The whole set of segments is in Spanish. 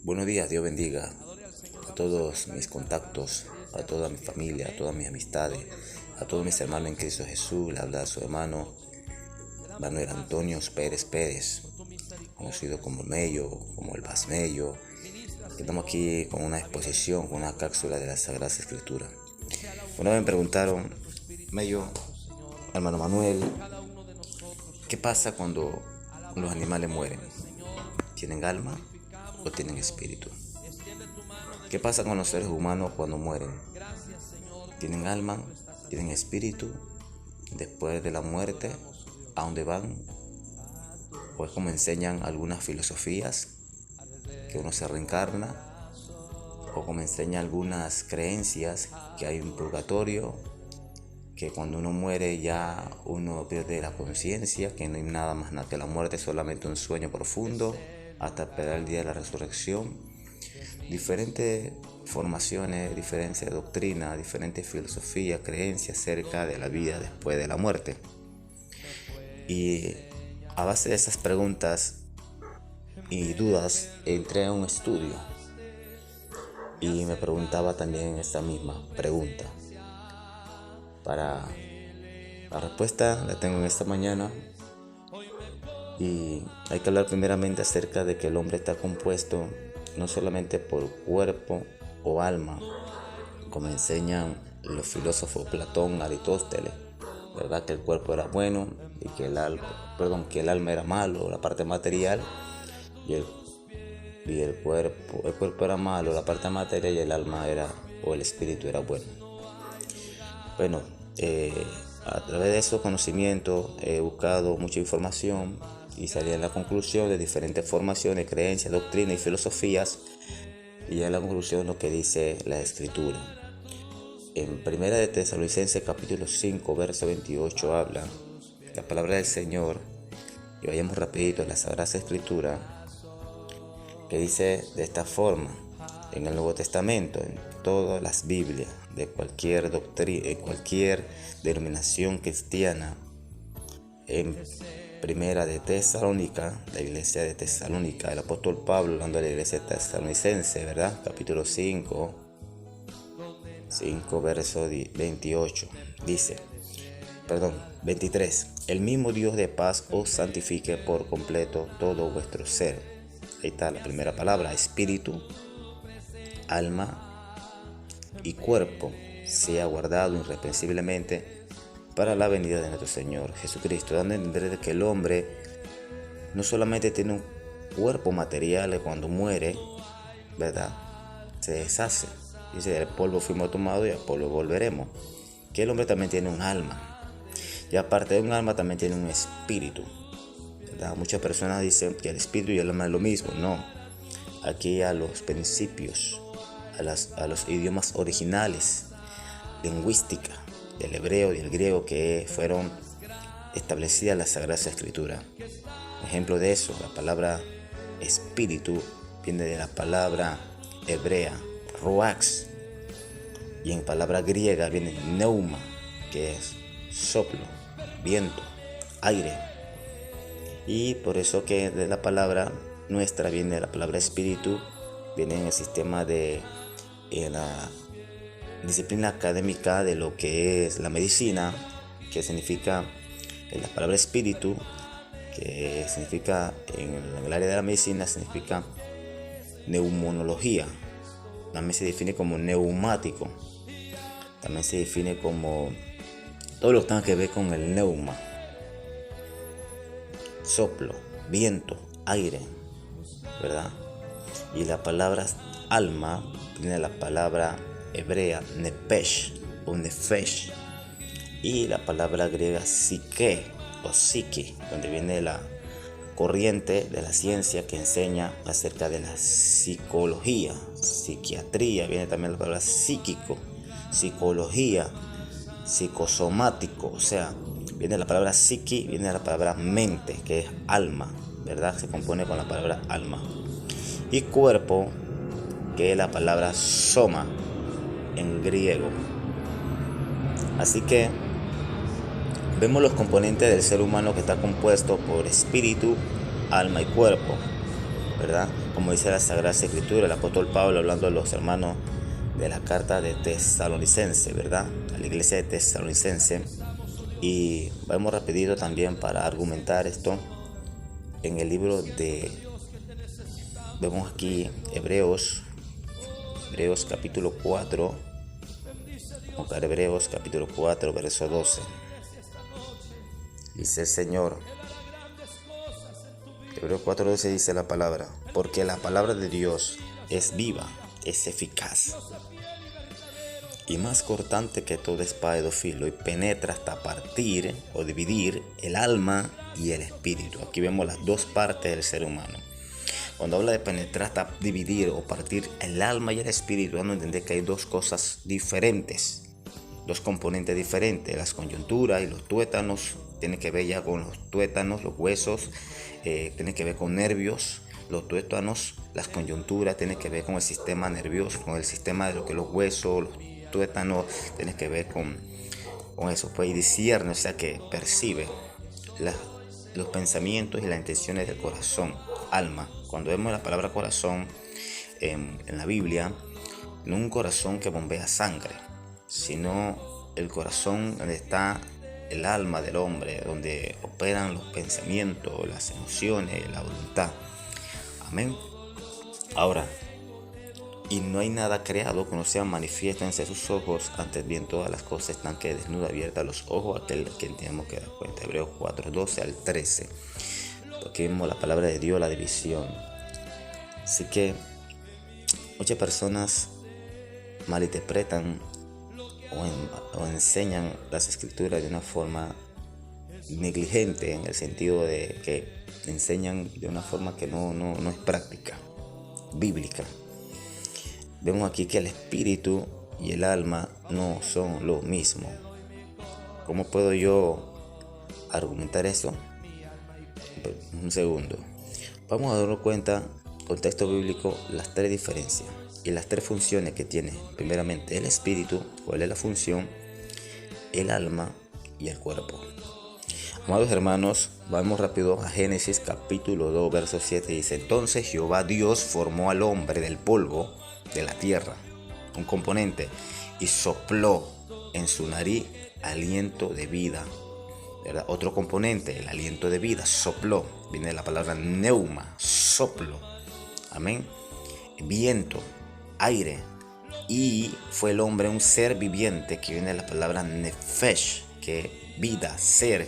Buenos días, Dios bendiga a todos mis contactos, a toda mi familia, a todas mis amistades, a todos mis hermanos en Cristo Jesús. Le habla a su hermano Manuel Antonio Pérez, conocido como Mello, como el Basmello. Estamos aquí con una exposición, con una cápsula de la Sagrada Escritura. Una vez me preguntaron, Mello, hermano Manuel, ¿qué pasa cuando los animales mueren? ¿Tienen alma o tienen espíritu? ¿Qué pasa con los seres humanos cuando mueren? ¿Tienen alma? ¿Tienen espíritu? Después de la muerte, ¿a dónde van? O es como enseñan algunas filosofías, que uno se reencarna, o como enseñan algunas creencias, que hay un purgatorio, que cuando uno muere ya uno pierde la conciencia, que no hay nada más nada que la muerte, es solamente un sueño profundo, hasta esperar el día de la resurrección. Diferentes formaciones, diferentes doctrinas, diferentes filosofías, creencias acerca de la vida después de la muerte. Y a base de esas preguntas y dudas entré a un estudio y me preguntaba también esta misma pregunta. Para la respuesta la tengo en esta mañana, y hay que hablar primeramente acerca de que el hombre está compuesto no solamente por cuerpo o alma, como enseñan los filósofos Platón, Aristóteles, ¿verdad? Que el cuerpo era bueno y que el alma era malo, la parte material, y el cuerpo era malo, la parte material, y el alma o el espíritu era bueno. Bueno, a través de esos conocimientos he buscado mucha información y salí a la conclusión de diferentes formaciones, creencias, doctrinas y filosofías, y a la conclusión de lo que dice la Escritura. En 1 de Tesalonicenses capítulo 5, verso 28 habla la palabra del Señor, y vayamos rapidito a la Sagrada Escritura, que dice de esta forma: en el Nuevo Testamento, en todas las Biblias, de cualquier doctrina, en cualquier denominación cristiana, en Primera de Tesalónica, la iglesia de Tesalónica, el apóstol Pablo hablando de la iglesia tesalonicense, ¿verdad? Capítulo 5, verso 28, dice, 23, el mismo Dios de paz os santifique por completo todo vuestro ser. Ahí está la primera palabra: espíritu, alma y cuerpo sea guardado irreprensiblemente para la venida de nuestro Señor Jesucristo, dando a entender que el hombre no solamente tiene un cuerpo material que cuando muere, ¿verdad?, se deshace. Dice, del polvo fuimos tomados y al polvo volveremos. Que el hombre también tiene un alma, y aparte de un alma también tiene un espíritu, ¿verdad? Muchas personas dicen que el espíritu y el alma es lo mismo. No, aquí a los principios, a los idiomas originales, lingüística, del hebreo y del griego, que fueron establecidas en la Sagrada Escritura. Ejemplo de eso, la palabra espíritu viene de la palabra hebrea roax, y en palabra griega viene neuma, que es soplo, viento, aire. Y por eso que de la palabra nuestra viene la palabra espíritu, viene en el sistema de la disciplina académica de lo que es la medicina, que significa la palabra espíritu, que significa en el área de la medicina significa neumonología. También se define como neumático, también se define como todo lo que tenga que ver con el neuma, soplo, viento, aire, ¿verdad? Y la palabra alma viene de la palabra hebrea nepesh o nefesh, y la palabra griega psique o psique, donde viene la corriente de la ciencia que enseña acerca de la psicología, psiquiatría, viene también la palabra psíquico, psicología, psicosomático, o sea, viene la palabra psiqui, viene la palabra mente, que es alma, ¿verdad? Se compone con la palabra alma. Y cuerpo, que es la palabra soma en griego. Así que vemos los componentes del ser humano, que está compuesto por espíritu, alma y cuerpo. ¿verdad? Como dice la Sagrada Escritura, el apóstol Pablo hablando a los hermanos de la carta de Tesalonicense, ¿verdad? A la iglesia de Tesalonicense. Y vamos rapidito también para argumentar esto en el libro de, vemos aquí Hebreos capítulo 4, buscar Hebreos capítulo 4, verso 12. Dice el Señor, Hebreos 4:12 dice la palabra, porque la palabra de Dios es viva, es eficaz y más cortante que toda espada de dos filos, y penetra hasta partir o dividir el alma y el espíritu. Aquí vemos las dos partes del ser humano. Cuando habla de penetrar hasta dividir o partir el alma y el espíritu, vamos a entender que hay dos cosas diferentes, dos componentes diferentes. Las coyunturas y los tuétanos tienen que ver ya con los tuétanos, los huesos, tienen que ver con nervios. Los tuétanos, las coyunturas tienen que ver con el sistema nervioso, con el sistema de lo que los huesos, los tuétanos, tienen que ver con eso. Pues y discierne, o sea que percibe los pensamientos y las intenciones del corazón, alma. Cuando vemos la palabra corazón en la Biblia, no un corazón que bombea sangre, sino el corazón donde está el alma del hombre, donde operan los pensamientos, las emociones, la voluntad. Amén. Ahora, y no hay nada creado que no sea manifiesto en sus ojos, antes bien todas las cosas están que desnuda abierta los ojos, aquel que tenemos que dar cuenta. Hebreos 4:12 al 13. Aquí vemos la palabra de Dios, la división. Así que muchas personas malinterpretan o enseñan las escrituras de una forma negligente, en el sentido de que enseñan de una forma que no es práctica, bíblica. Vemos aquí que el espíritu y el alma no son lo mismo. ¿Cómo puedo yo argumentar eso? Un segundo. Vamos a darnos cuenta, contexto bíblico, las tres diferencias y las tres funciones que tiene. Primeramente, el espíritu, cuál es la función, el alma y el cuerpo. Amados hermanos, vamos rápido a Génesis capítulo 2, verso 7. Dice, entonces Jehová Dios formó al hombre del polvo de la tierra, un componente, y sopló en su nariz aliento de vida, ¿verdad? Otro componente, el aliento de vida, sopló, viene de la palabra neuma, soplo, amén, viento, aire, y fue el hombre un ser viviente, que viene de la palabra nefesh, que vida, ser,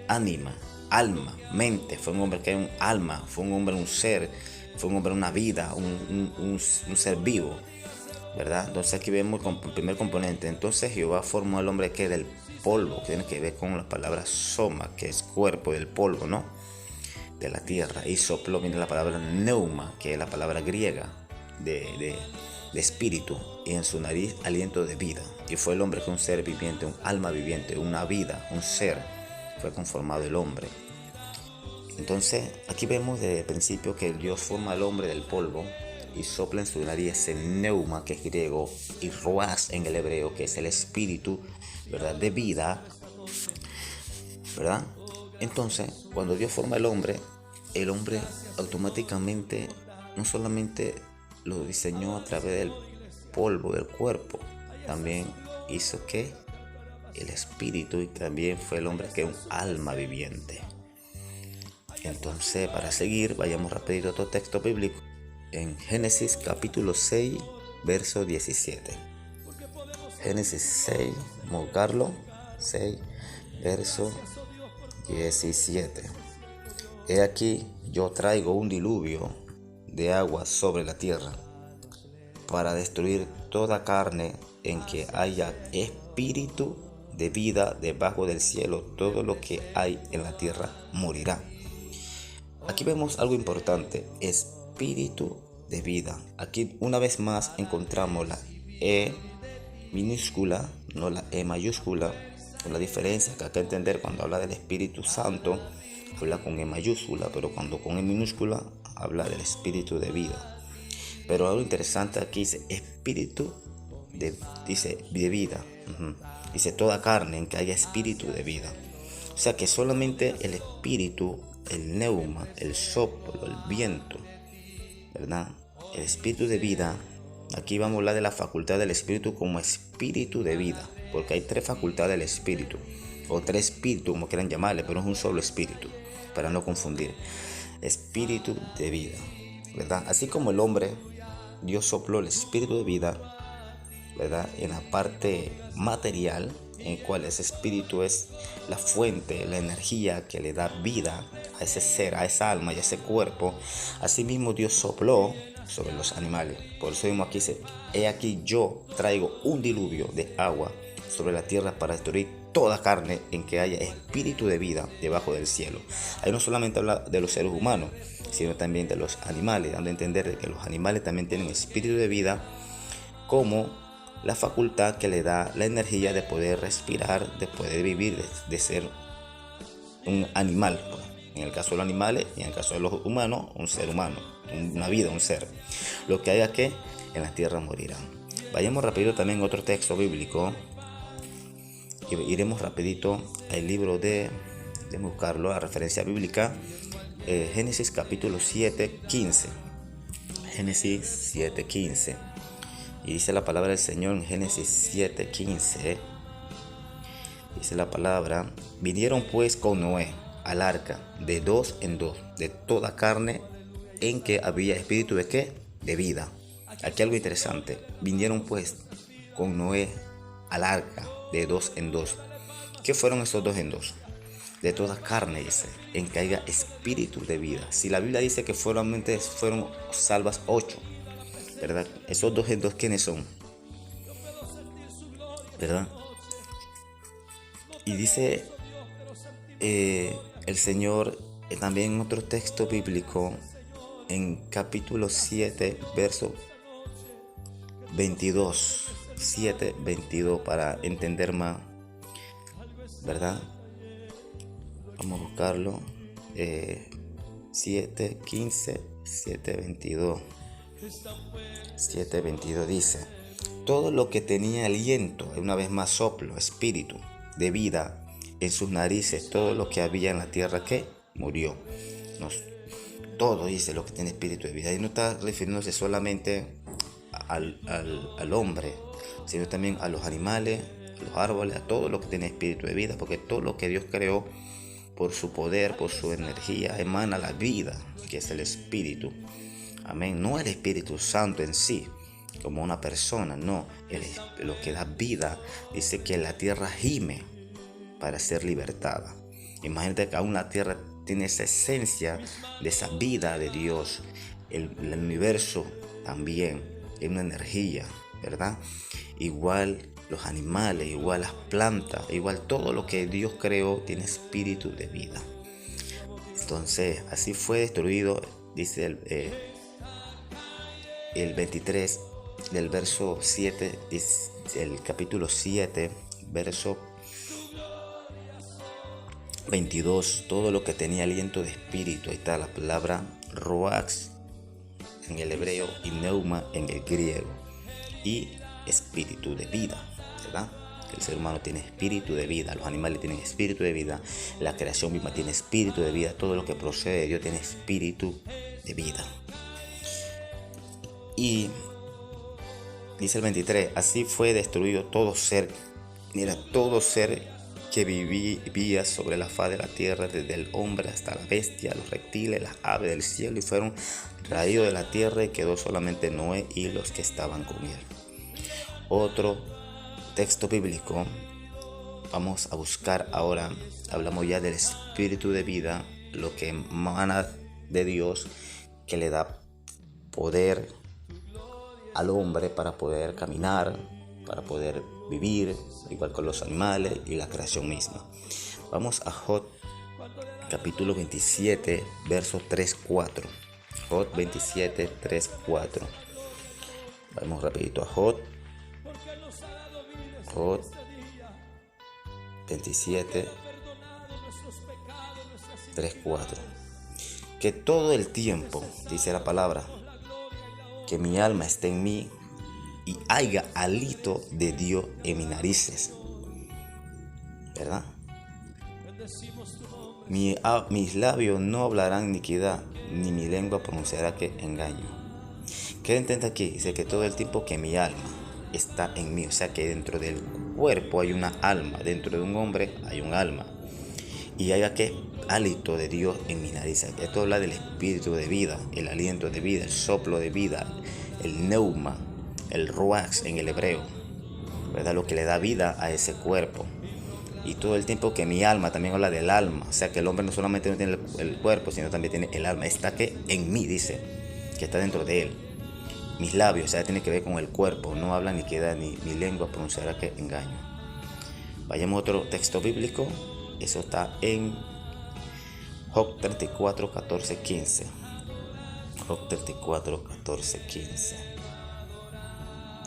ánima, alma, mente. Fue un hombre que era un alma, fue un hombre un ser, fue un hombre una vida, un ser vivo, ¿verdad? Entonces aquí vemos el primer componente. Entonces Jehová formó al hombre que del polvo, que tiene que ver con la palabra soma, que es cuerpo del polvo, ¿no? De la tierra. Y sopló, viene la palabra neuma, que es la palabra griega de espíritu, y en su nariz aliento de vida. Y fue el hombre que un ser viviente, un alma viviente, una vida, un ser, fue conformado el hombre. Entonces aquí vemos desde el principio que Dios forma al hombre del polvo y sopla en su nariz ese neuma, que es griego, y ruach en el hebreo, que es el espíritu, ¿verdad? De vida, ¿verdad? Entonces cuando Dios forma al hombre, el hombre automáticamente no solamente lo diseñó a través del polvo del cuerpo, también hizo que el espíritu, y también fue el hombre que es un alma viviente. Entonces, para seguir, vayamos rapidito a otro texto bíblico en Génesis capítulo 6, verso 17. Génesis 6, vamos a buscarlo, 6, verso 17. He aquí, yo traigo un diluvio de agua sobre la tierra para destruir toda carne en que haya espíritu de vida debajo del cielo. Todo lo que hay en la tierra morirá. Aquí vemos algo importante, espíritu de vida. Aquí una vez más encontramos la E minúscula, no la E mayúscula. La diferencia que hay que entender: cuando habla del Espíritu Santo, habla con E mayúscula, pero cuando con E minúscula, habla del espíritu de vida. Pero algo interesante aquí dice espíritu de vida. Dice toda carne en que haya espíritu de vida. O sea que solamente el espíritu el neuma, el soplo, el viento, ¿verdad? El espíritu de vida. Aquí vamos a hablar de la facultad del espíritu como espíritu de vida, porque hay 3 facultades del espíritu, o 3 espíritus, como quieran llamarle, pero es un solo espíritu, para no confundir. Espíritu de vida, ¿verdad? Así como el hombre, Dios sopló el espíritu de vida, ¿verdad? En la parte material, en cual ese espíritu es la fuente, la energía que le da vida a ese ser, a esa alma y a ese cuerpo. Asimismo Dios sopló sobre los animales. Por eso mismo aquí dice: he aquí yo traigo un diluvio de agua sobre la tierra para destruir toda carne en que haya espíritu de vida debajo del cielo. Ahí no solamente habla de los seres humanos, sino también de los animales, dando a entender que los animales también tienen espíritu de vida, como la facultad que le da la energía de poder respirar, de poder vivir, de ser un animal. En el caso de los animales y en el caso de los humanos, un ser humano, una vida, un ser. Lo que haya que en la tierra morirán. Vayamos rapidito también a otro texto bíblico. Iremos rapidito al libro de buscarlo, la referencia bíblica, Génesis capítulo 7, 15. Génesis 7, 15. Y dice la palabra del Señor en Génesis 7:15. Dice la palabra: vinieron pues con Noé al arca de 2 en 2 de toda carne en que había espíritu de ¿qué? De vida. Aquí algo interesante. Vinieron pues con Noé al arca de 2 en 2. ¿Qué fueron esos 2 en 2? De toda carne, dice, en que haya espíritu de vida. Si la Biblia dice que solamente fueron salvas 8, ¿verdad? Esos 2 en 2, ¿quiénes son? ¿Verdad? Y dice el Señor también en otro texto bíblico, en capítulo 7, verso 22. 7, 22, para entender más, ¿verdad? Vamos a buscarlo. 7, 15, 7, 22. 7:22 dice: todo lo que tenía aliento, una vez más soplo, espíritu de vida en sus narices, todo lo que había en la tierra que murió. Todo dice lo que tiene espíritu de vida. Y no está refiriéndose solamente al hombre, sino también a los animales, a los árboles, a todo lo que tiene espíritu de vida, porque todo lo que Dios creó, por su poder, por su energía, emana la vida, que es el espíritu. Amén. No el Espíritu Santo en sí, como una persona, no. Lo que da vida, dice que la tierra gime para ser libertada. Imagínate que aún la tierra tiene esa esencia de esa vida de Dios. El universo también es una energía, ¿verdad? Igual los animales, igual las plantas, igual todo lo que Dios creó tiene espíritu de vida. Entonces, así fue destruido, dice el 23 del verso 7, el capítulo 7, verso 22, todo lo que tenía aliento de espíritu. Ahí está la palabra roax en el hebreo y neuma en el griego, y espíritu de vida, ¿verdad? El ser humano tiene espíritu de vida, los animales tienen espíritu de vida, la creación misma tiene espíritu de vida, todo lo que procede de Dios tiene espíritu de vida. Y dice el 23: así fue destruido todo ser, todo ser que vivía sobre la faz de la tierra, desde el hombre hasta la bestia, los reptiles, las aves del cielo, y fueron traídos de la tierra, y quedó solamente Noé y los que estaban con él. Otro texto bíblico, vamos a buscar ahora, hablamos ya del espíritu de vida, lo que emana de Dios, que le da poder al hombre para poder caminar, para poder vivir, igual con los animales y la creación misma. Vamos a Job capítulo 27, verso 3-4. Job 27, 3-4. Vamos rapidito a Job 27, 3-4. Que todo el tiempo, dice la palabra, que mi alma esté en mí y haya hálito de Dios en mis narices, ¿verdad? Mis labios no hablarán iniquidad, ni mi lengua pronunciará que engaño. ¿Qué intenta aquí? Dice que todo el tiempo que mi alma está en mí, o sea que dentro del cuerpo hay una alma, dentro de un hombre hay un alma. Y haya que hálito de Dios en mi nariz. Esto habla del espíritu de vida, el aliento de vida, el soplo de vida, el neuma, el ruach en el hebreo, ¿verdad? Lo que le da vida a ese cuerpo. Y todo el tiempo que mi alma, también habla del alma, o sea que el hombre no solamente no tiene el cuerpo, sino también tiene el alma. Está que en mí, dice, que está dentro de él. Mis labios, o sea, tiene que ver con el cuerpo, no habla ni queda, ni mi lengua pronunciará que engaño. Vayamos a otro texto bíblico, eso está en Job 34, 14, 15. Job 34, 14, 15.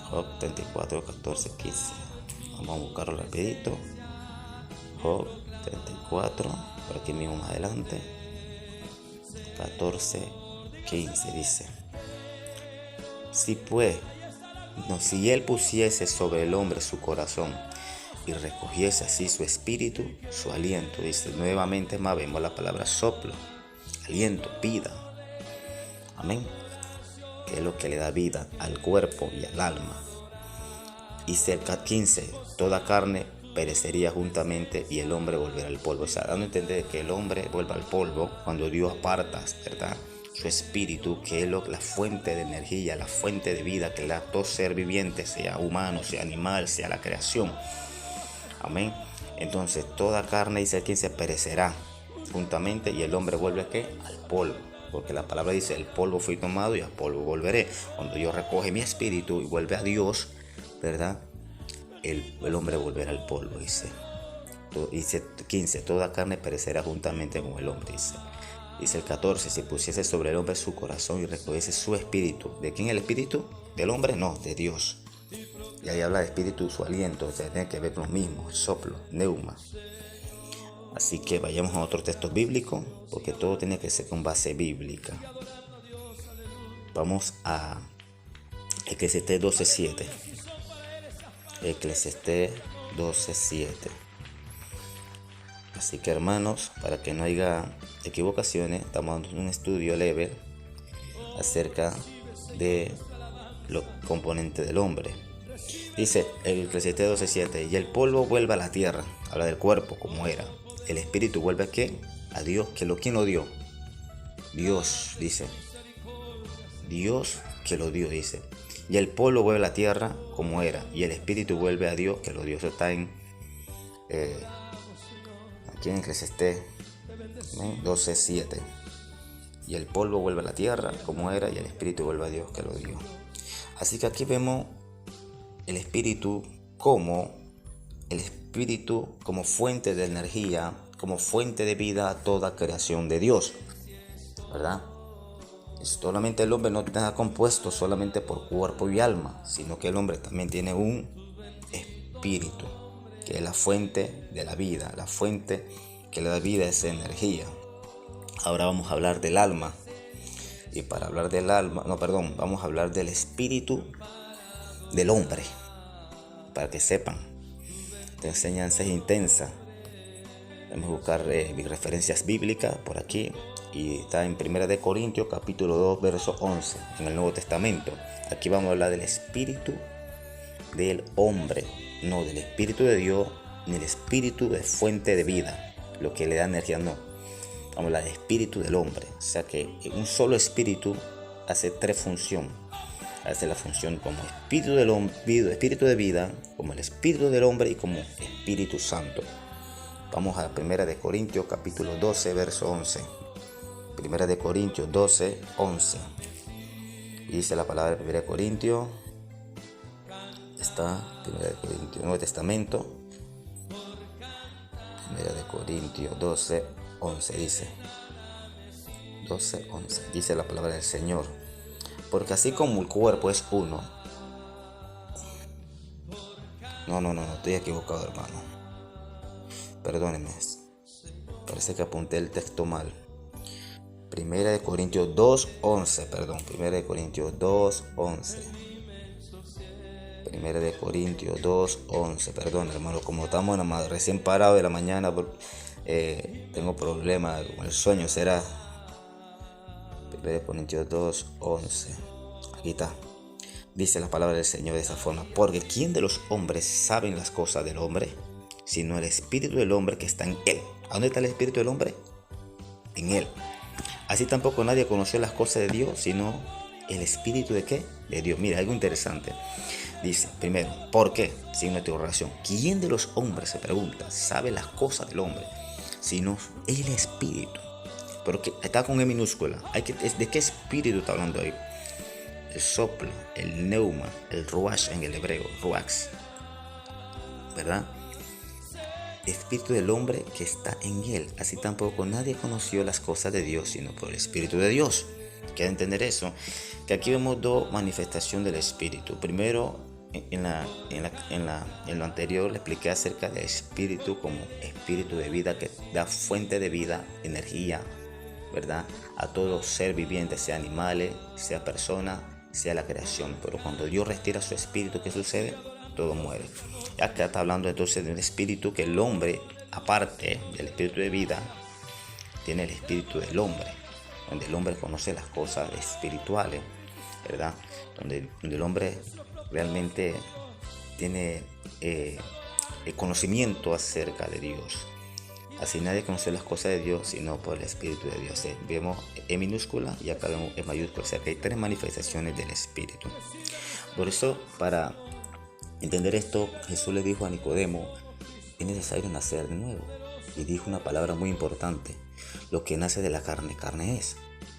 Job 34, 14, 15. Vamos a buscarlo rapidito. Job 34, por aquí mismo más adelante. 14, 15 dice: si él pusiese sobre el hombre su corazón y recogiese así su espíritu, su aliento, dice nuevamente más, vemos la palabra soplo, aliento, vida, amén, que es lo que le da vida al cuerpo y al alma. Y cerca 15, toda carne perecería juntamente y el hombre volverá al polvo. O sea, dando a entender que el hombre vuelva al polvo cuando Dios aparta, ¿verdad?, su espíritu, que es la fuente de energía, la fuente de vida que le da a todo ser viviente, sea humano, sea animal, sea la creación. Amén. Entonces toda carne, dice quien se perecerá juntamente y el hombre vuelve ¿qué? Al polvo. Porque la palabra dice: el polvo fui tomado y al polvo volveré. Cuando Dios recoge mi espíritu y vuelve a Dios, ¿verdad?, el hombre volverá al polvo, dice. Dice 15, toda carne perecerá juntamente con el hombre, dice. Dice el 14, si pusiese sobre el hombre su corazón y recogiese su espíritu. ¿De quién es el espíritu? ¿Del hombre? No, de Dios. Y ahí habla de espíritu, su aliento, o sea, tiene que ver con lo mismo, soplo, neuma. Así que vayamos a otro texto bíblico, porque todo tiene que ser con base bíblica. Vamos a Eclesiastés 12:7. Eclesiastés 12:7. Así que, hermanos, para que no haya equivocaciones, estamos dando un estudio leve acerca de los componentes del hombre. Dice el Eclesiastés 12:7: y el polvo vuelve a la tierra, habla del cuerpo como era. El espíritu vuelve ¿a qué? A Dios. ¿Quién lo dio? Dios, dice. Dios que lo dio, dice. Y el polvo vuelve a la tierra como era, y el espíritu vuelve a Dios que lo dio. Eso está en aquí en Eclesiastés 12:7. Y el polvo vuelve a la tierra como era, y el espíritu vuelve a Dios que lo dio. Así que aquí vemos el espíritu como fuente de energía, como fuente de vida a toda creación de Dios, ¿verdad? Solamente el hombre no está compuesto solamente por cuerpo y alma, sino que el hombre también tiene un espíritu, que es la fuente de la vida, la fuente que le da vida a esa energía. Ahora vamos a hablar del alma. Y para hablar del alma, vamos a hablar del espíritu del hombre. Para que sepan, esta enseñanza es intensa. Vamos a buscar referencias bíblicas por aquí. Y está en 1 Corintios capítulo 2, verso 11, en el Nuevo Testamento. Aquí vamos a hablar del espíritu del hombre, no del espíritu de Dios, ni el espíritu de fuente de vida, lo que le da energía, no. Vamos a hablar del espíritu del hombre. O sea que un solo espíritu hace tres funciones. Hace la función como espíritu del hombre, espíritu de vida, como el espíritu del hombre y como Espíritu Santo. Vamos a 1 Corintios capítulo 12, verso 11. 1 Corintios 12, 11. Y dice la palabra de 1 Corintios. Está 1 Corintios, Nuevo Testamento. 1 Corintios 12, 11 dice. 12, 11. Dice la palabra del Señor: porque así como el cuerpo es uno. No, estoy equivocado, hermano. Perdónenme. Parece que apunté el texto mal. 1 Corintios 2:11, perdón. 1 Corintios 2:11. 1 Corintios 2:11, perdón, hermano. Como estamos recién parados de la mañana, tengo problemas con el sueño. Será 1 Corintios 2:11. Aquí está. Dice la palabra del Señor de esa forma: porque ¿quién de los hombres sabe las cosas del hombre? Sino el espíritu del hombre que está en él. ¿A dónde está el espíritu del hombre? En él. Así tampoco nadie conoció las cosas de Dios, sino el espíritu de ¿qué? De Dios. Mira, algo interesante. Dice, primero, ¿por qué? Signo de interrogación. ¿Quién de los hombres, se pregunta, sabe las cosas del hombre? Sino el espíritu. Pero que está con E minúscula. ¿De qué espíritu está hablando ahí? El soplo, el neuma, el ruach en el hebreo, ruach, ¿verdad? Espíritu del hombre que está en él. Así tampoco nadie conoció las cosas de Dios, sino por el Espíritu de Dios. Quiero entender eso, que aquí vemos dos manifestaciones del Espíritu. Primero, en lo anterior le expliqué acerca del Espíritu como Espíritu de vida, que da fuente de vida, energía, ¿verdad? A todo ser viviente, sea animales, sea persona, sea la creación. Pero cuando Dios retira su Espíritu, ¿qué sucede? Todo muere. Acá está hablando entonces de un espíritu que el hombre, aparte del espíritu de vida, tiene el espíritu del hombre, donde el hombre conoce las cosas espirituales, ¿verdad? Donde el hombre realmente tiene el conocimiento acerca de Dios. Así nadie conoce las cosas de Dios sino por el Espíritu de Dios. Vemos E minúscula y acá vemos E mayúscula. O sea que hay tres manifestaciones del Espíritu. Por eso, para entender esto, Jesús le dijo a Nicodemo: es necesario nacer de nuevo. Y dijo una palabra muy importante: lo que nace de la carne, carne es,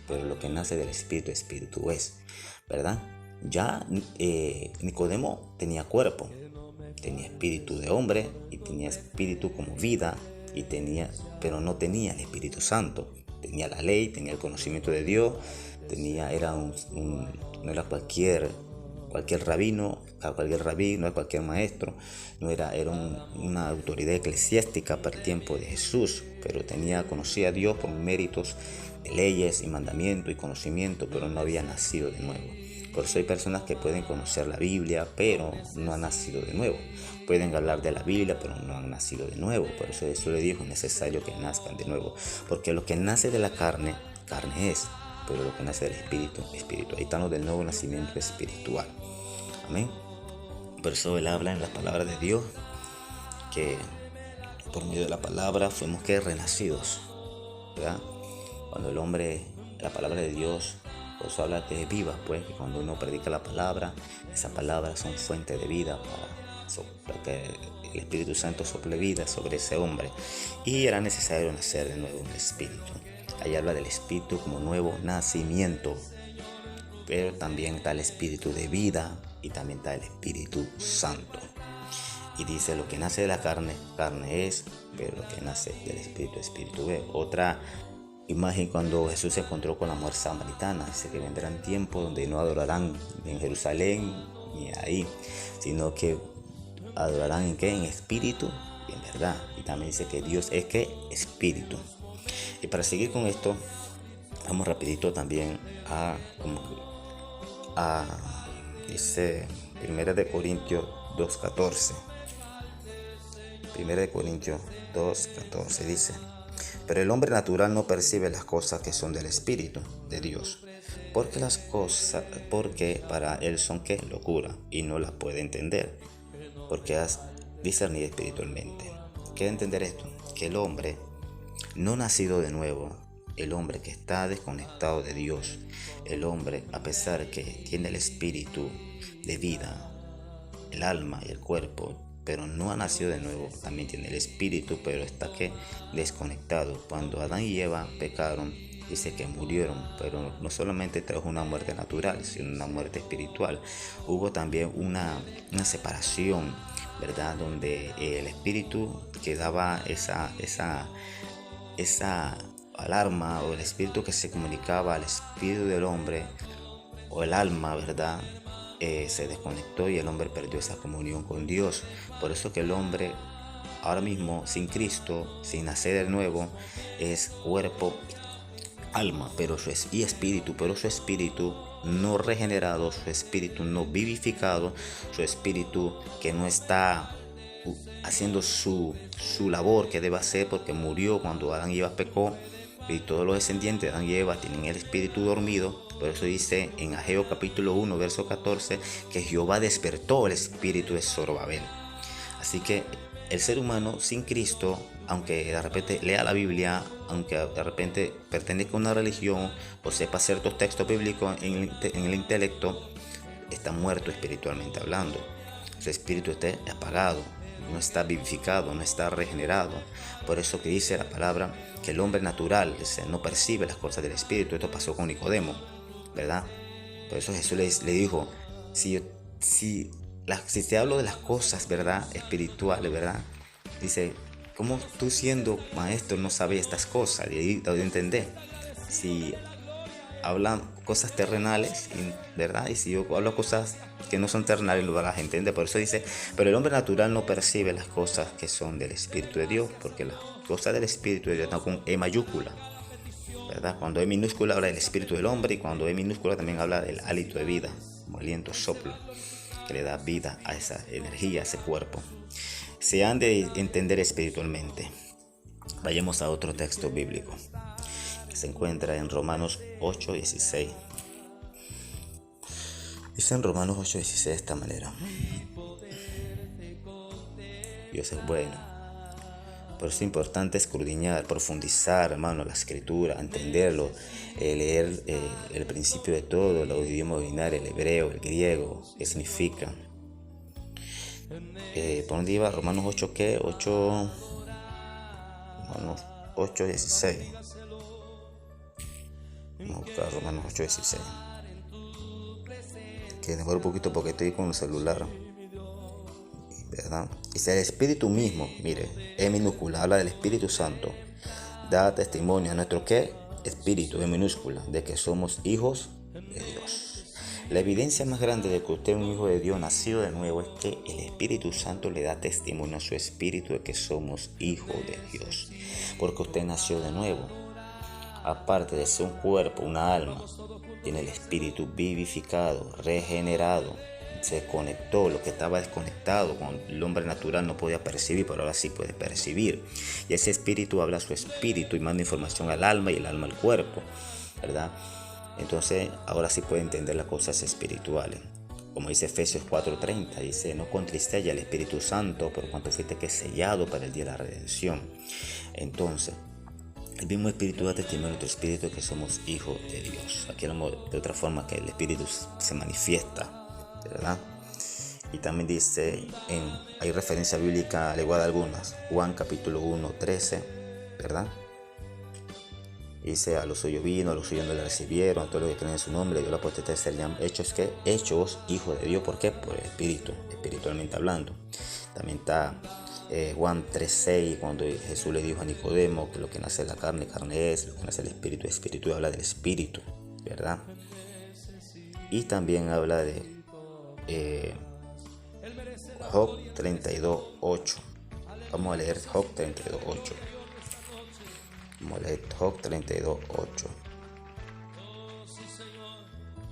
pero lo que nace del espíritu, espíritu es, ¿verdad? Ya Nicodemo tenía cuerpo, tenía espíritu de hombre y tenía espíritu como vida, pero no tenía el Espíritu Santo. Tenía la ley, tenía el conocimiento de Dios, no era cualquier rabino, no era cualquier maestro, era una autoridad eclesiástica para el tiempo de Jesús, pero conocía a Dios por méritos de leyes y mandamientos y conocimiento, pero no había nacido de nuevo. Por eso hay personas que pueden conocer la Biblia, pero no han nacido de nuevo. Pueden hablar de la Biblia, pero no han nacido de nuevo. Por eso Jesús le dijo: es necesario que nazcan de nuevo, porque lo que nace de la carne, carne es, pero lo que nace del espíritu, espíritu. Ahí está lo del nuevo nacimiento espiritual. Amén. Por eso él habla en las palabras de Dios que por medio de la palabra fuimos renacidos, ¿verdad? Cuando el hombre, la palabra de Dios, por eso habla que es viva, pues, que cuando uno predica la palabra, esas palabras son fuente de vida para que el Espíritu Santo sople vida sobre ese hombre. Y era necesario nacer de nuevo en el Espíritu. Ahí habla del Espíritu como nuevo nacimiento, pero también está el Espíritu de vida y también está el Espíritu Santo. Y dice: lo que nace de la carne, carne es, pero lo que nace del Espíritu, Espíritu es. Otra imagen, cuando Jesús se encontró con la mujer samaritana, dice que vendrán tiempos donde no adorarán en Jerusalén ni ahí, sino que adorarán ¿en qué? En espíritu y en verdad. Y también dice que Dios es ¿qué? Espíritu. Y para seguir con esto, vamos rapidito también dice 1 Corintios 2:14. 1 Corintios 2:14 dice: pero el hombre natural no percibe las cosas que son del Espíritu de Dios, porque para él son ¿qué? Locura, y no las puede entender, porque has discernido espiritualmente. ¿Qué entender esto? Que el hombre no nacido de nuevo, el hombre que está desconectado de Dios, el hombre, a pesar que tiene el espíritu de vida, el alma y el cuerpo, pero no ha nacido de nuevo, también tiene el espíritu, pero está desconectado. Cuando Adán y Eva pecaron, dice que murieron, pero no solamente trajo una muerte natural, sino una muerte espiritual. Hubo también una separación, ¿verdad? Donde el espíritu que daba esa alarma, o el espíritu que se comunicaba al espíritu del hombre, o el alma, ¿verdad? Se desconectó y el hombre perdió esa comunión con Dios. Por eso que el hombre ahora mismo, sin Cristo, sin nacer de nuevo, es cuerpo, alma, y espíritu, pero su espíritu no regenerado, su espíritu no vivificado, su espíritu que no está haciendo su labor que debe hacer, porque murió cuando Adán y Eva pecó, y todos los descendientes de Adán y Eva tienen el espíritu dormido. Por eso dice en Ageo capítulo 1 verso 14 que Jehová despertó el espíritu de Zorobabel. Así que el ser humano sin Cristo, aunque de repente lea la Biblia, aunque de repente pertenezca a una religión o sepa ciertos textos bíblicos en el intelecto, está muerto espiritualmente hablando. Su espíritu está apagado, no está vivificado, no está regenerado. Por eso que dice la palabra que el hombre natural no percibe las cosas del espíritu. Esto pasó con Nicodemo, ¿verdad? Por eso Jesús le dijo, si te hablo de las cosas, ¿verdad?, espirituales, ¿verdad? Dice, ¿cómo tú siendo maestro no sabes estas cosas? Y ahí te entender. Si hablan cosas terrenales, ¿verdad? Y si yo hablo cosas que no son terrenales, no las entiende. Por eso dice, pero el hombre natural no percibe las cosas que son del Espíritu de Dios, porque las cosas del Espíritu de Dios están con E mayúscula, ¿verdad? Cuando E minúscula habla del espíritu del hombre, y cuando E minúscula también habla del hálito de vida, como aliento, soplo, que le da vida a esa energía, a ese cuerpo. Se han de entender espiritualmente. Vayamos a otro texto bíblico que se encuentra en Romanos 8:16. Dice en Romanos 8:16 de esta manera: Dios es bueno. Por eso es importante escudriñar, profundizar, hermano, la escritura, entenderlo, leer el principio de todo, los idiomas originales, el hebreo, el griego, qué significa. ¿Por dónde iba? Romanos 8, ¿qué? 8, Romanos 8:16. Vamos a buscar Romanos 8:16. Que demora un poquito porque estoy con el celular, ¿verdad? Dice el Espíritu mismo, mire, E minúscula, habla del Espíritu Santo. Da testimonio a nuestro ¿qué? Espíritu, E minúscula, de que somos hijos de Dios. La evidencia más grande de que usted es un hijo de Dios, nacido de nuevo, es que el Espíritu Santo le da testimonio a su espíritu de que somos hijos de Dios. Porque usted nació de nuevo. Aparte de ser un cuerpo, una alma, tiene el espíritu vivificado, regenerado. Se conectó, lo que estaba desconectado, cuando el hombre natural no podía percibir, pero ahora sí puede percibir. Y ese espíritu habla a su espíritu y manda información al alma y el alma al cuerpo, ¿verdad? Entonces ahora sí puede entender las cosas espirituales. Como dice Efesios 4:30, dice, no contristéis al Espíritu Santo, por cuanto fuiste que sellado para el día de la redención. Entonces, el mismo Espíritu da testimonio a tu espíritu que somos hijos de Dios. Aquí hablamos de otra forma que el Espíritu se manifiesta, ¿verdad? Y también dice, hay referencia bíblica, le voy a dar algunas. Juan capítulo 1:13, ¿verdad? Dice, a los suyos vino, a los suyos no le recibieron, a todos los que creen en su nombre, Dios la potestad de ser hechos, ¿qué? Hechos hijos de Dios. ¿Por qué? Por el Espíritu, espiritualmente hablando. También está Juan 3:6, cuando Jesús le dijo a Nicodemo que lo que nace de la carne, carne es, lo que nace del espíritu, espíritu, habla del espíritu, ¿verdad? Y también habla de Job 32:8. Vamos a leer Job 32:8. Vamos a leer Job 32:8.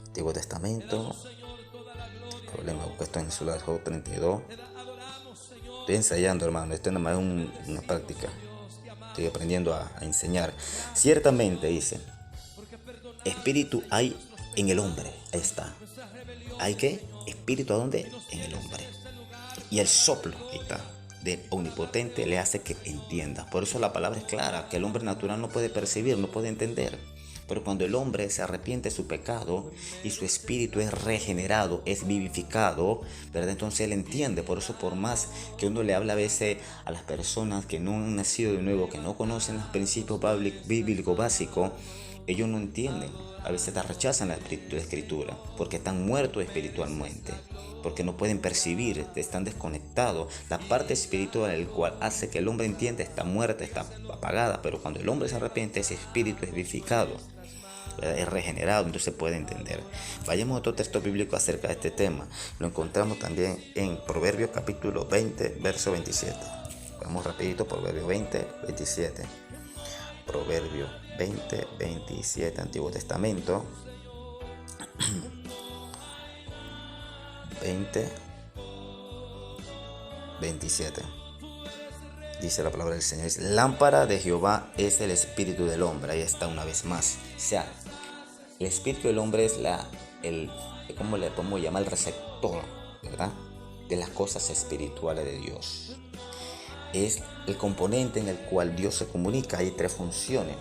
Antiguo Testamento. Problema, busco esto en el celular, Job 32. Estoy ensayando, hermano, esto nada más es una práctica. Estoy aprendiendo a enseñar. Ciertamente, dice, espíritu hay en el hombre. Ahí está. ¿Hay qué? Espíritu, ¿a dónde? En el hombre. Y el soplo, ahí está, del omnipotente le hace que entienda. Por eso la palabra es clara, que el hombre natural no puede percibir, no puede entender. Pero cuando el hombre se arrepiente de su pecado y su espíritu es regenerado, es vivificado, ¿verdad? Entonces él entiende. Por eso, por más que uno le habla a veces a las personas que no han nacido de nuevo, que no conocen los principios bíblicos básicos, ellos no entienden. A veces rechazan la escritura porque están muertos espiritualmente, porque no pueden percibir, están desconectados. La parte espiritual, el cual hace que el hombre entienda, está muerta, está apagada. Pero cuando el hombre se arrepiente, ese espíritu es vivificado, es regenerado, entonces puede entender. Vayamos a otro texto bíblico acerca de este tema. Lo encontramos también en Proverbios capítulo 20, verso 27. Vamos rapidito, Proverbios 20, 27. Proverbios 20, 27, Antiguo Testamento. 20, 27. Dice la palabra del Señor, es lámpara de Jehová es el espíritu del hombre. Ahí está una vez más. O sea, el espíritu del hombre es ¿cómo le podemos llamar? El receptor, ¿verdad? De las cosas espirituales de Dios. Es el componente en el cual Dios se comunica. Hay tres funciones,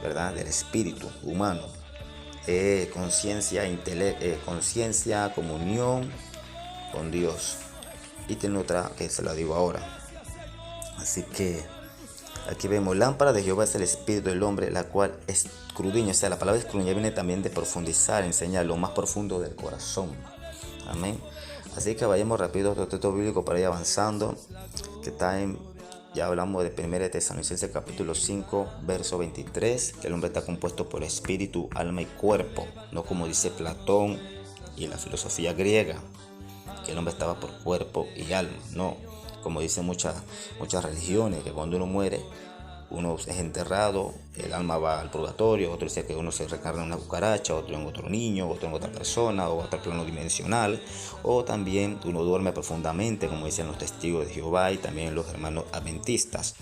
¿verdad? Del espíritu humano. Conciencia, comunión con Dios. Y tiene otra que se la digo ahora. Así que aquí vemos, lámpara de Jehová es el espíritu del hombre, la cual escudriña. O sea, la palabra escudriñar viene también de profundizar, enseñar lo más profundo del corazón. Amén. Así que vayamos rápido a otro texto bíblico para ir avanzando, que está ya hablamos de 1 Tesalonicenses capítulo 5, verso 23, que el hombre está compuesto por espíritu, alma y cuerpo, no como dice Platón y la filosofía griega, que el hombre estaba por cuerpo y alma, no, como dicen muchas religiones, que cuando uno muere, uno es enterrado, el alma va al purgatorio, otro dice que uno se reencarna en una cucaracha, otro en otro niño, otro en otra persona, o otro plano dimensional, o también uno duerme profundamente, como dicen los testigos de Jehová y también los hermanos adventistas,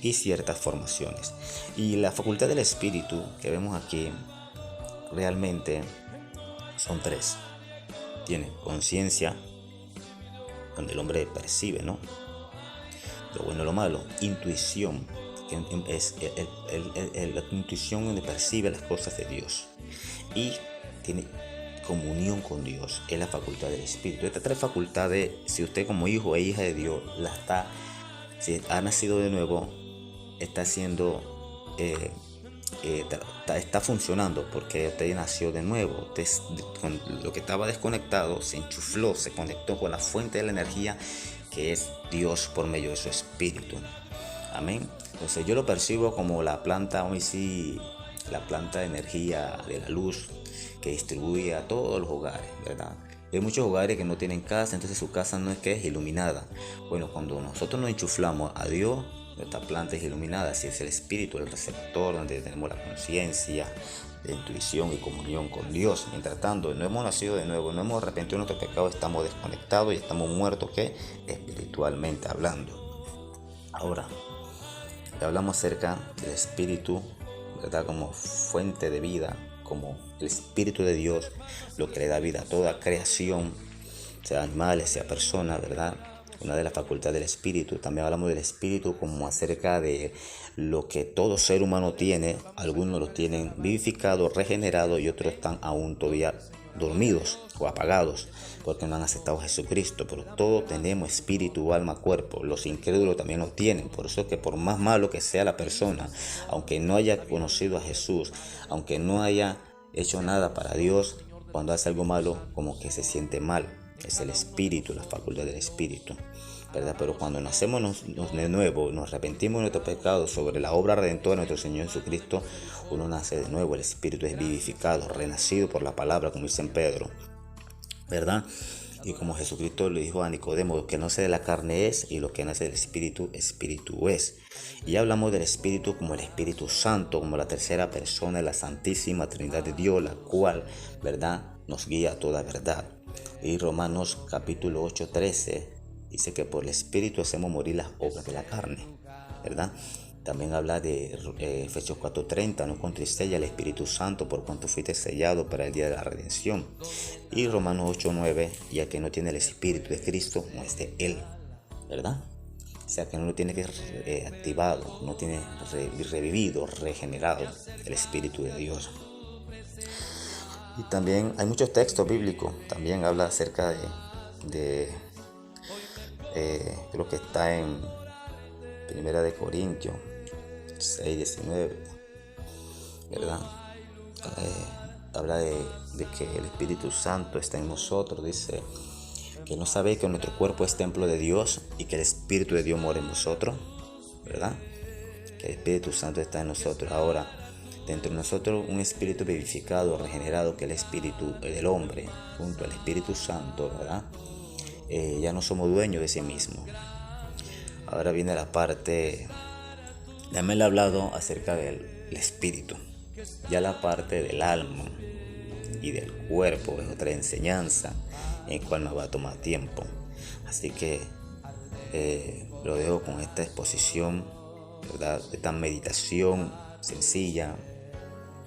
y ciertas formaciones. Y la facultad del espíritu que vemos aquí realmente son tres. Tiene conciencia, donde el hombre percibe, ¿no?, lo bueno y lo malo. Intuición, que es la intuición donde percibe las cosas de Dios. Y tiene comunión con Dios, es la facultad del espíritu. Estas tres facultades, si usted como hijo e hija de Dios si ha nacido de nuevo, está haciendo está funcionando, porque usted nació de nuevo. Con lo que estaba desconectado se enchufló, se conectó con la fuente de la energía, que es Dios por medio de su espíritu. Amén. Entonces yo lo percibo como la planta, hoy sí, la planta de energía de la luz que distribuye a todos los hogares, ¿verdad? Hay muchos hogares que no tienen casa, entonces su casa no es que es iluminada. Bueno, cuando nosotros nos enchuflamos a Dios, nuestra planta es iluminada, así es el espíritu, el receptor, donde tenemos la conciencia, de intuición y comunión con Dios. Mientras tanto, no hemos nacido de nuevo, no hemos arrepentido de nuestro pecado, estamos desconectados y estamos muertos, ¿qué? Espiritualmente hablando. Ahora, ya hablamos acerca del espíritu, ¿verdad? Como fuente de vida, como el espíritu de Dios, lo que le da vida a toda creación, sea animales, sea personas, ¿verdad? Una de las facultades del espíritu. También hablamos del espíritu como acerca de lo que todo ser humano tiene. Algunos lo tienen vivificado, regenerado, y otros están aún todavía dormidos o apagados porque no han aceptado a Jesucristo. Pero todos tenemos espíritu, alma, cuerpo. Los incrédulos también lo tienen. Por eso es que por más malo que sea la persona, aunque no haya conocido a Jesús, aunque no haya hecho nada para Dios, cuando hace algo malo, como que se siente mal. Es el espíritu, la facultad del espíritu, ¿verdad? Pero cuando nacemos de nuevo, nos arrepentimos de nuestro pecado sobre la obra redentora de nuestro Señor Jesucristo, uno nace de nuevo, el espíritu es vivificado, renacido por la palabra, como dice en Pedro, ¿verdad? Y como Jesucristo le dijo a Nicodemo, lo que nace de la carne es, y lo que nace del espíritu, espíritu es. Y ya hablamos del espíritu como el Espíritu Santo, como la tercera persona de la Santísima Trinidad de Dios, la cual, ¿verdad?, nos guía a toda verdad. Y Romanos capítulo 8:13 dice que por el espíritu hacemos morir las obras de la carne, ¿verdad? También habla de Efesios 4:30, no contristéis al Espíritu Santo por cuanto fuiste sellado para el día de la redención. Y Romanos 8:9, ya que no tiene el Espíritu de Cristo, no es de Él, ¿verdad? O sea que no lo tiene que activado, no tiene revivido, regenerado el Espíritu de Dios. Y también hay muchos textos bíblicos, también habla acerca de creo que está en 1 Corintios 6:19, ¿verdad? Habla de que el Espíritu Santo está en nosotros. Dice que no sabéis que nuestro cuerpo es templo de Dios y que el Espíritu de Dios mora en vosotros, ¿verdad? Que el Espíritu Santo está en nosotros. Ahora, dentro de nosotros un espíritu vivificado, regenerado, que es el espíritu del hombre, junto al Espíritu Santo, ¿verdad? Ya no somos dueños de sí mismos. Ahora viene la parte, ya me he hablado acerca del espíritu, ya la parte del alma y del cuerpo es otra enseñanza en cual nos va a tomar tiempo. Así que Lo dejo con esta exposición, ¿verdad? Esta meditación sencilla,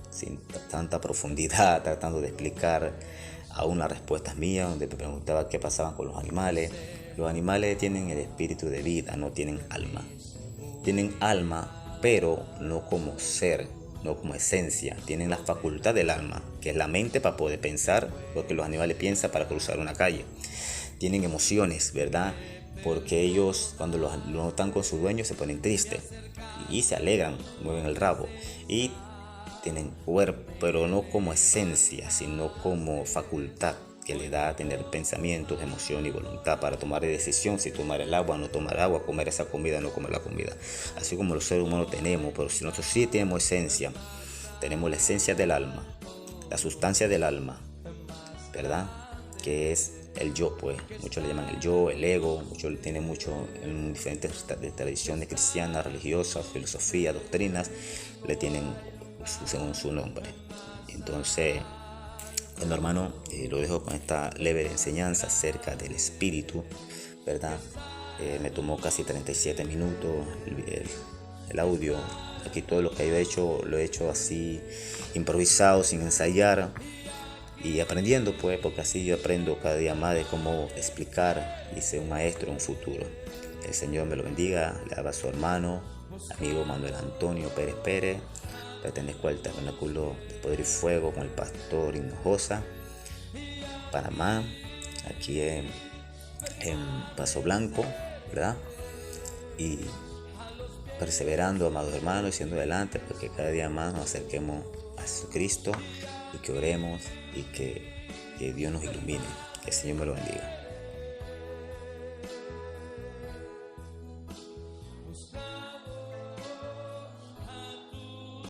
sin tanta profundidad, tratando de explicar aún las respuestas mías, donde me preguntaba qué pasaban con los animales. Los animales tienen el espíritu de vida, no tienen alma. Tienen alma, pero no como ser, no como esencia. Tienen la facultad del alma, que es la mente para poder pensar lo que los animales piensan para cruzar una calle. Tienen emociones, ¿verdad? Porque ellos cuando no están con su dueño se ponen tristes y se alegran, mueven el rabo y tienen cuerpo, pero no como esencia, sino como facultad que le da a tener pensamientos, emoción y voluntad para tomar decisión, si tomar el agua o no tomar agua, comer esa comida o no comer la comida. Así como los seres humanos tenemos, pero si nosotros sí tenemos esencia, tenemos la esencia del alma, la sustancia del alma, ¿verdad? Que es el yo, pues. Muchos le llaman el yo, el ego, muchos le tienen mucho en diferentes tradiciones cristianas, religiosas, filosofías, doctrinas, le tienen según su nombre. Entonces, bueno, hermano, lo dejo con esta leve enseñanza acerca del espíritu, ¿verdad? Me tomó casi 37 minutos el audio. Aquí todo lo que lo he hecho así, improvisado, sin ensayar y aprendiendo, pues, porque así yo aprendo cada día más de cómo explicar y ser un maestro en un futuro. El Señor me lo bendiga. Le haga a su hermano, amigo Manuel Antonio Pérez Pérez. Pertenezco al Tabernáculo de Poder y Fuego con el pastor Hinojosa, Panamá, aquí en Paso Blanco, ¿verdad? Y perseverando, amados hermanos, y siendo adelante, porque cada día más nos acerquemos a Jesucristo y que oremos y que Dios nos ilumine. Que el Señor me lo bendiga.